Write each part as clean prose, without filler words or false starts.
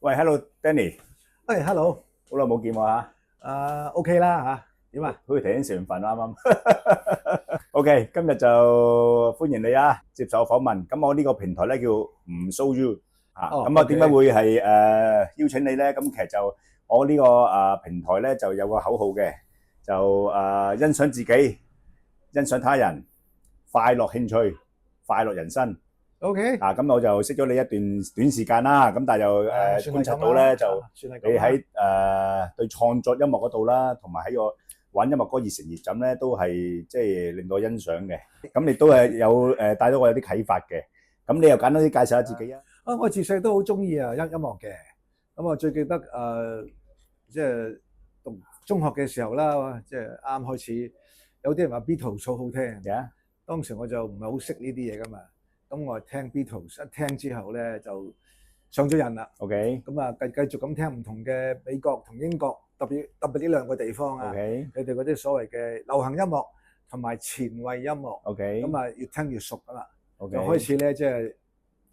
喂，Hello，Danny，誒，hello，好耐冇見喎嚇，OK 啦嚇，點啊？好似頭先食完飯啱啱。OK，今日就歡迎你啊，接受訪問。咁我呢個平台咧叫唔 show you 嚇，哦咁啊點解，OK，會係邀請你咧？咁其實就我呢個平台咧就有個口號嘅，就欣賞自己，欣賞他人，快樂興趣，快樂人生。OK，咁我就識咗你一段短時間啦，咁但係又算觀察係咁啦，到咧就算係咁啦。你喺對創作音樂嗰度啦，同埋喺個玩音樂嗰個熱誠熱忱咧，都係即係令我欣賞嘅。咁亦都係有帶到我有啲啟發嘅。咁你又簡單啲介紹下自己啊？我自細都好中意音樂嘅。咁我最記得即係讀中學嘅時候啦，即係啱開始，有啲人話 Beatles 好好聽。呀，當時我就唔係好識呢啲嘢噶嘛。咁我聽 Beatles 一聽之後咧，就上咗癮啦。 OK 咁啊，繼續咁聽唔同嘅美國同英國，特別呢兩個地方啊， OK 佢哋嗰啲所謂嘅流行音樂同埋前衛音樂， OK 咁啊越聽越熟啊嘛，就 OK 開始咧即係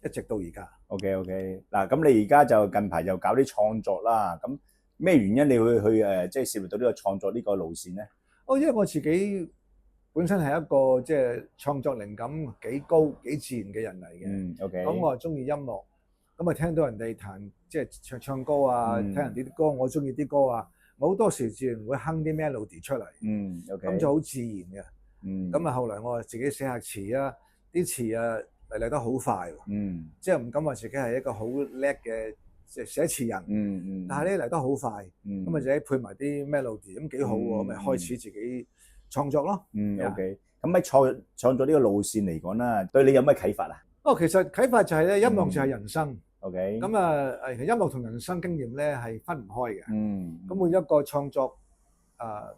一直到而家。OK。嗱，咁你而家就近排又搞啲創作啦。咁咩原因你會去即係涉獵到呢個創作呢個路線咧？因為我自己本身係一個即係創作靈感幾高幾自然嘅人嚟嘅。OK。咁我中意音樂，咁啊聽到人哋彈即係唱歌啊，聽人哋啲歌，我中意啲歌啊，我好多時自然會哼啲 melody 出嚟。OK。咁就好自然嘅。咁啊後來我自己寫下詞啊，啲詞啊嚟得好快喎。即係唔敢話自己係一個好叻嘅即係寫詞人。但係咧嚟得好快。咁啊自己配埋啲 melody，咁幾好喎，咪開始自己創作咯。OK。咁喺創作呢個路線嚟講啦，對你有咩啟發啊？其實啟發就係咧，音樂就係人生。OK。咁啊音樂同人生經驗咧係分唔開嘅。咁每一個創作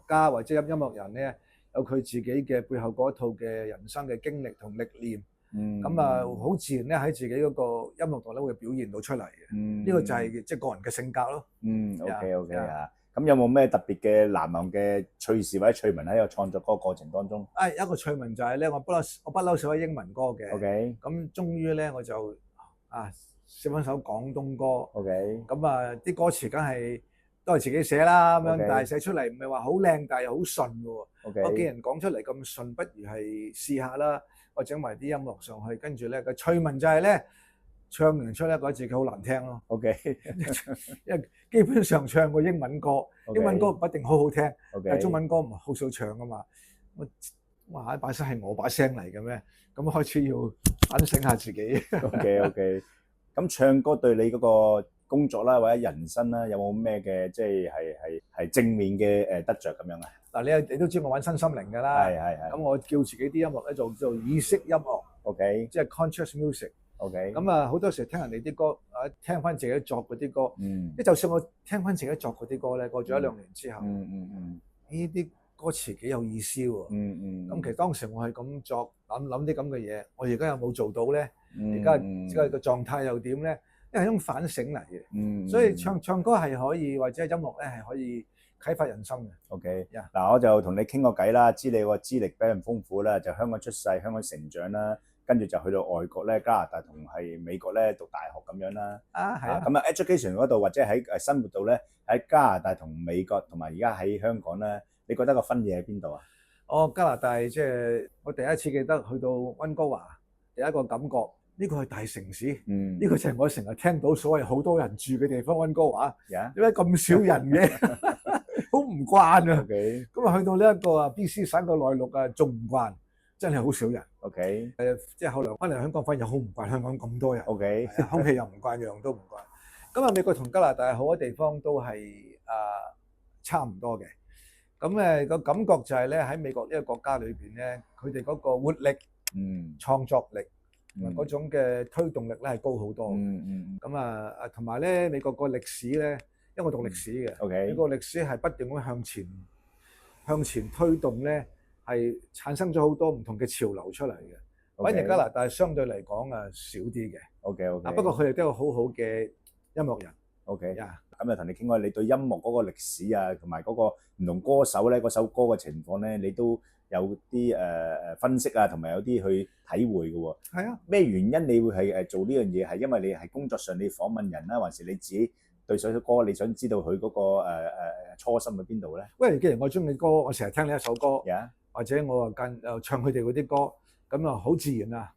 家或者音樂人咧，有佢自己嘅背後嗰一套嘅人生嘅經歷同歷練。咁啊好自然咧喺自己嗰個音樂度咧會表現到出嚟嘅。呢個就係即係個人嘅性格咯。OK 啊。咁有冇咩特別嘅難忘嘅趣事或者趣聞喺個創作嗰個過程當中？一個趣聞就係咧，我不嬲寫英文歌嘅。OK。咁終於咧我就寫翻首廣東歌。OK。咁啊啲歌詞梗係都係自己寫啦咁樣。 OK。但係寫出嚟唔係話好靚，但係又好順嘅喎。OK。我見人講出嚟咁順，不如係試下啦。我整埋啲音樂上去，跟住咧個趣聞就係咧唱完出咧覺得自己好難聽咯。OK。因為基本上唱過英文歌， OK。英文歌唔一定好好聽。 OK。但係中文歌唔係好少唱噶嘛。哇！把聲係我把聲嚟嘅咩？咁開始要反省下自己。OK。咁唱歌對你嗰個工作啦，或者人生啦，有冇咩嘅即係正面嘅得着咁樣啊？嗱，你都知我玩身心靈㗎啦。係。咁我叫自己啲音樂咧做意識音樂。OK。即係 conscious music。OK。咁啊好多時聽人哋啲歌聽翻自己作嗰啲歌。即就算我聽翻自己作嗰啲歌咧，過咗1-2年之後，呢啲歌詞幾有意思喎。咁其實當時我係咁作諗啲咁嘅嘢，我而家有冇做到咧？而家個狀態又點咧？因為係一種反省嚟嘅。所以唱歌係可以，或者音樂咧係可以啟發人生嘅。OK。嗱，我就同你傾個偈啦，知你個資歷比人豐富啦，就香港出世，香港成長啦，跟住就去到外國咧，加拿大同係美國咧讀大學咁樣啦。係啊。咁啊 education 嗰度或者喺生活度咧，喺加拿大同美國同埋而家喺香港咧，你覺得個分野喺邊度啊？加拿大即係我第一次記得去到溫哥華，第一個感覺呢個係大城市。呢個就係我成日聽到所謂好多人住嘅地方溫哥華。點解咁少人嘅？好唔慣啊。咁啊去到呢一個BC 省嘅內陸啊，仲唔慣，真係好少人。OK。即係後來翻嚟香港，反而好唔慣香港咁多人。OK。空氣又唔慣，樣都唔慣。咁啊，美國同加拿大好多地方都係差唔多嘅。咁個感覺就係咧喺美國呢個國家裏邊咧，佢哋嗰個活力、創作力同埋嗰種嘅推動力咧係高好多。咁啊同埋咧美國個歷史咧，因為我讀歷史嘅。美國歷史係不斷咁向前推動咧，係產生咗好多唔同嘅潮流出嚟嘅。反而加拿大相對嚟講少啲嘅。OK。不過佢哋都有好好嘅音樂人。OK。咁就同你傾開，你對音樂嗰個歷史啊，同埋嗰個唔同歌手咧，嗰首歌嘅情況咧，你都有啲分析啊，同埋有啲去體會嘅喎。係啊，咩原因你會係做呢樣嘢？係因為你係工作上你訪問人啦，還是你自己對首歌你想知道佢嗰個初心喺邊度咧？喂，既然我中意歌，我成日聽呢一首歌， Yeah. 或者我又唱佢哋嗰啲歌，咁啊好自然啊，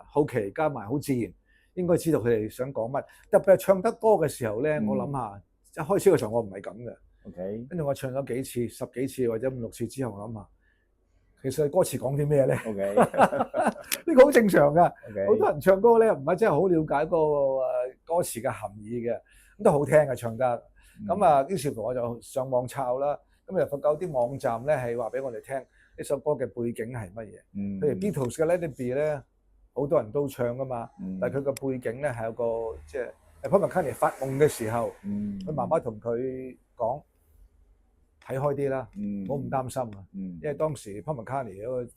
好奇加埋好自然，應該知道佢哋想講乜。特別係唱得多嘅時候咧，我諗下一開始嘅時候我唔係咁嘅。OK，跟住我唱咗幾次、10幾次或者5、6次之後，我諗下其實歌詞講啲咩咧？OK，呢個好正常㗎。OK，好多人唱歌咧唔係真係好了解個歌詞嘅含義嘅，咁都好聽嘅唱得。咁啊，於是乎我就上網抄啦。咁又發覺啲網站咧係話俾我哋聽呢首歌嘅背景係乜嘢。譬如 Beatles 嘅 Let It Be 咧，好多人都唱㗎嘛。但係佢個背景咧係有個即係 Paul McCartney 發夢嘅時候，佢媽媽同佢講睇開啲啦，唔好咁擔心啊。因為當時 Paul McCartney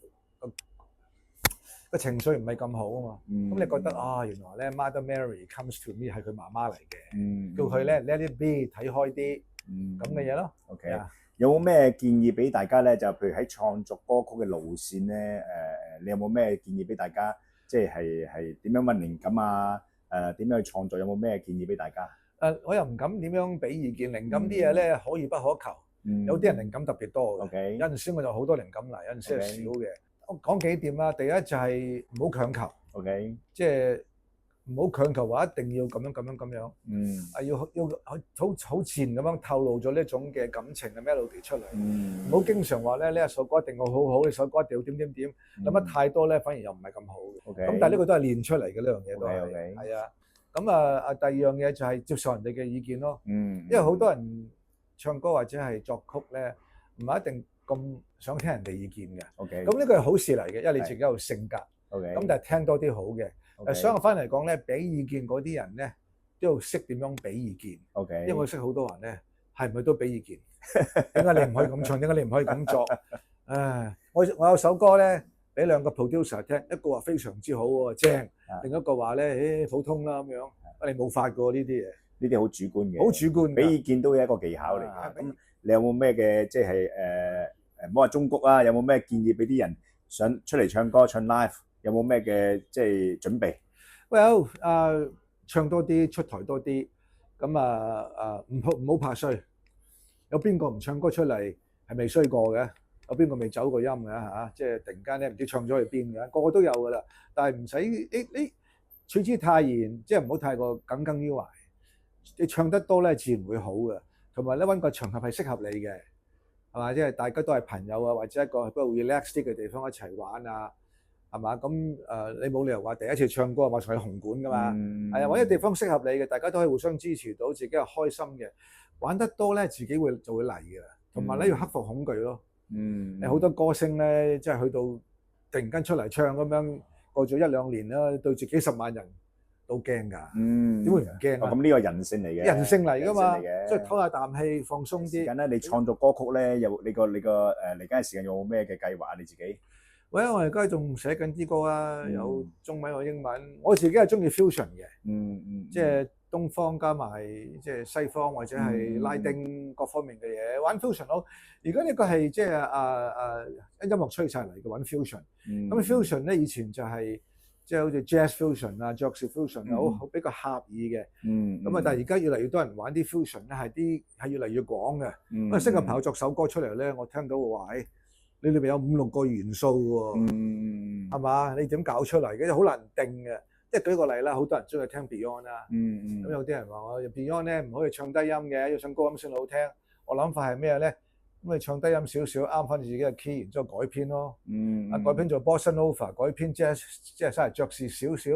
個情緒唔係咁好啊嘛。咁你覺得原來咧 Mother Mary comes to me 係佢媽媽嚟嘅，叫佢咧 Let It Be 睇開啲咁嘅嘢咯。OK，有冇咩建議俾大家咧？就譬如喺創作歌曲嘅路線咧，你有冇咩建議俾大家？即係點樣揾靈感啊？點樣去創作？有冇咩建議俾大家？我又唔敢點樣俾意見。靈感啲嘢咧可遇不可求。有啲人靈感特別多嘅，有陣時我就好多靈感嚟，有陣時係少嘅。我講幾點啦，第一就係唔好強求，即係唔好強求話一定要咁樣，要好自然咁樣透露咗呢種嘅感情嘅 melody 出嚟，唔好經常話咧呢一首歌一定要好好，呢首歌一定要點，諗得太多咧反而又唔係咁好嘅。咁但係呢個都係練出嚟嘅呢樣嘢都係啊。咁第二樣嘢就係接受人哋嘅意見咯，因為好多人唱歌或者係作曲咧，唔係一定咁想聽人哋意見嘅。咁呢個係好事嚟嘅，因為你自己有性格。咁但係聽多啲好嘅。相反嚟講咧，俾意見嗰啲人咧都要識點樣俾意見。因為我識好多人咧，係咪都俾意見？點解你唔可以咁唱？點解你唔可以咁作？我有首歌咧，俾2個 producer 聽，一個話非常之好喎，正；另一個話咧，普通啦咁樣。你冇發過呢啲嘢。呢啲好主觀嘅，好主觀。俾意見都係一個技巧嚟嘅。咁你有冇咩嘅即係唔好話忠告啊？有冇咩建議俾啲人想出嚟唱歌唱 live？有冇咩嘅即係準備 ？Well，唱多啲，出台多啲。咁唔好怕衰。有邊個唔唱歌出嚟係未衰過嘅？有邊個未走過音嘅嚇？即係突然間咧唔知唱咗去邊嘅，個個都有㗎啦。但係唔使你取之泰然，即係唔好太過耿耿於懷。你唱得多咧，自然會好嘅。同埋咧，揾個場合係適合你嘅，係嘛？即係大家都係朋友啊，或者一個比較 relax 啲嘅地方一齊玩啊，係嘛？咁你冇理由話第一次唱歌馬上去紅館㗎嘛？係啊，揾啲地方適合你嘅，大家都可以互相支持到，自己係開心嘅。玩得多咧，自己就會嚟嘅。同埋咧，要克服恐懼咯。好多歌星咧，即係去到突然間出嚟唱咁樣，過咗1-2年啦，對住幾十萬人。都驚㗎，點會唔驚啊？咁呢個人性嚟嘅，人性嚟㗎嘛，即係唞下啖氣，放鬆啲。時間咧，你創作歌曲咧，有你個嚟緊嘅時間有冇咩嘅計劃啊？你自己？喂，我而家仲寫緊啲歌啊，有中文有英文。我自己係中意 fusion 嘅，即係東方加埋即係西方或者係拉丁各方面嘅嘢玩 fusion 咯。而家呢個係即係音樂趨勢嚟嘅玩 fusion。咁 fusion 咧以前就係。即係好似 jazz fusion 啊、爵士 fusion 啊，好比較狹義嘅。咁但係而家越嚟越多人玩啲 fusion 咧，係越嚟越廣嘅。因為適合朋友作首歌出嚟咧，我聽到話你裏邊有5-6個元素喎，係嘛？你點搞出嚟嘅？好難定嘅。即係舉個例啦，好多人中意聽 Beyond 啦。咁有啲人話我 Beyond 咧唔可以唱低音嘅，要唱高音先好聽。我諗法係咩咧？咁你唱低音少少，啱翻自己嘅 key，然之後改編咯。改編做 Bossa Nova，改編 jazz， 即係稍為爵士少少，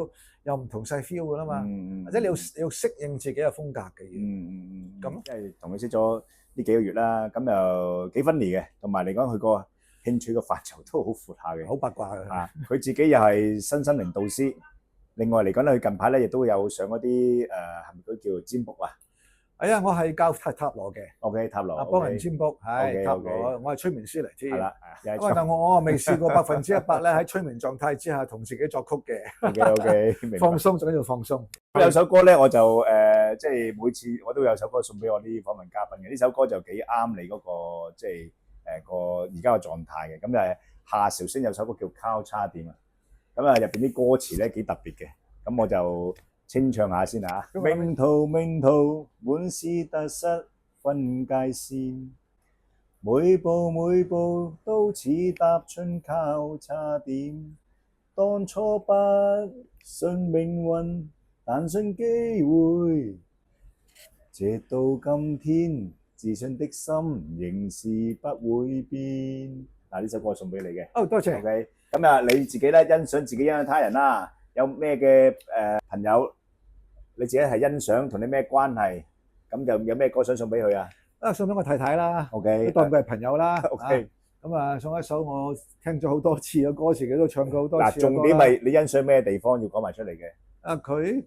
又唔同晒 feel 噶啦嘛。或者你要適應自己嘅風格嘅嘢。咁即係同佢識咗呢幾個月啦，咁又幾分離嘅，同埋嚟講佢個興趣嘅範疇都好闊下嘅，好八卦嘅。佢自己又係身心靈導師，另外嚟講咧，佢近排咧亦都有上嗰啲係咪嗰叫占卜啊？係啊，我係教塔羅嘅。OK， 塔羅。幫人占卜，係塔羅。我係催眠師嚟添。係啦。但係我未試過100%咧喺催眠狀態之下同自己作曲嘅。OK， 明白。放鬆，最緊要放鬆。有首歌咧，我就即係每次我都有首歌送俾我啲訪問嘉賓嘅。呢首歌就幾啱你嗰個即係個而家嘅狀態嘅。咁就係夏韶聲有首歌叫《交叉點》啊，咁啊入邊啲歌詞咧幾特別嘅，咁我就清唱下先嚇。命途命途滿是得失分界線，每步每步都似踏進交叉點。當初不信命運，但信機會。直到今天，自信的心仍是不會變。嗱，呢首歌送俾你嘅。哦，多謝。OK，咁啊，你自己咧欣賞自己欣賞他人啦。有咩嘅朋友，你自己係欣賞同你咩關係？咁就有咩歌想送俾佢啊？送俾我太太啦。OK，當佢係朋友啦。OK。咁啊，送一首我聽咗好多次嘅歌詞，佢都唱過好多次。嗱，重點係你欣賞咩地方要講埋出嚟嘅。佢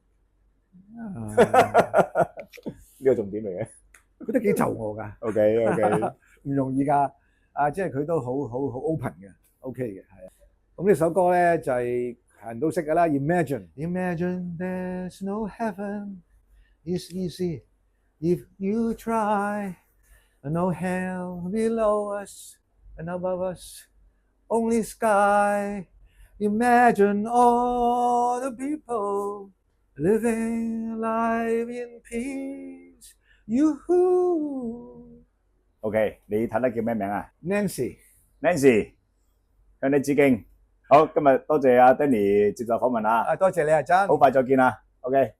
呢個重點嚟嘅。佢都幾就我㗎。OK，唔容易㗎。即係佢都好 open 嘅 ，OK 嘅，係啊。咁呢首歌咧就係人都識㗎啦。Imagine there's no heaven, it's easy if you try. No hell below us and above us, only sky. Imagine all the people living life in peace. OK， 你睇得叫咩名啊 Nancy， 向你致敬。好，今日多謝阿 Danny 接受訪問啊。多謝你啊，真。好快再見啦。OK。